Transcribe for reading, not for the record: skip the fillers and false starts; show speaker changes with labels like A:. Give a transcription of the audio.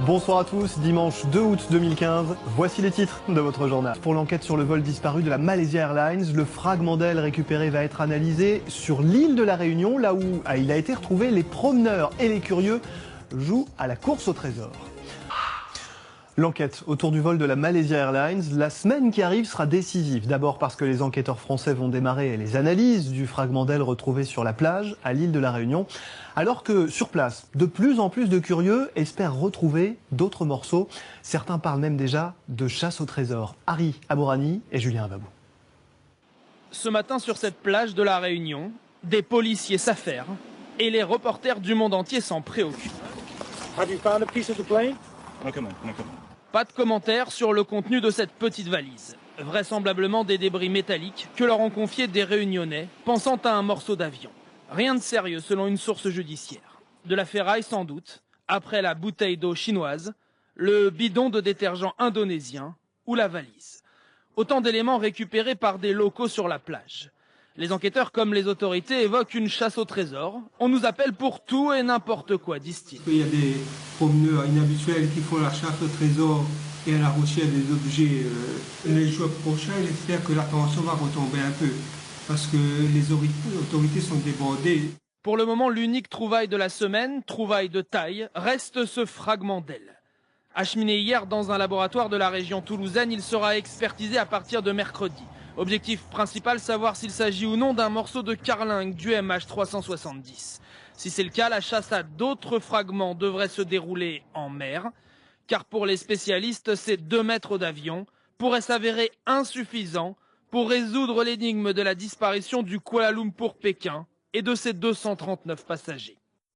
A: Bonsoir à tous, dimanche 2 août 2015, voici les titres de votre journal. Pour l'enquête sur le vol disparu de la Malaysia Airlines, le fragment d'aile récupéré va être analysé sur l'île de la Réunion, là où il a été retrouvé. Les promeneurs et les curieux jouent à la course au trésor. L'enquête autour du vol de la Malaysia Airlines, la semaine qui arrive sera décisive. D'abord parce que les enquêteurs français vont démarrer les analyses du fragment d'aile retrouvé sur la plage à l'île de la Réunion. Alors que sur place, de plus en plus de curieux espèrent retrouver d'autres morceaux. Certains parlent même déjà de chasse au trésor. Harry Abourani et Julien Avabou.
B: Ce matin sur cette plage de la Réunion, des policiers s'affairent et les reporters du monde entier s'en préoccupent. Pas de commentaires sur le contenu de cette petite valise. Vraisemblablement des débris métalliques que leur ont confiés des Réunionnais pensant à un morceau d'avion. Rien de sérieux selon une source judiciaire. De la ferraille sans doute, après la bouteille d'eau chinoise, le bidon de détergent indonésien ou la valise. Autant d'éléments récupérés par des locaux sur la plage. Les enquêteurs comme les autorités évoquent une chasse au trésor. On nous appelle pour tout et n'importe quoi, disent-ils.
C: Il y a des promeneurs inhabituels qui font la chasse au trésor et à la recherche des objets. Les jours prochains, j'espère que la tension va retomber un peu parce que les autorités sont débordées.
B: Pour le moment, l'unique trouvaille de la semaine, trouvaille de taille, reste ce fragment d'aile. Acheminé hier dans un laboratoire de la région toulousaine, il sera expertisé à partir de mercredi. Objectif principal, savoir s'il s'agit ou non d'un morceau de carlingue du MH370. Si c'est le cas, la chasse à d'autres fragments devrait se dérouler en mer. Car pour les spécialistes, ces 2 mètres d'avion pourraient s'avérer insuffisants pour résoudre l'énigme de la disparition du Kuala Lumpur-Pékin et de ses 239 passagers.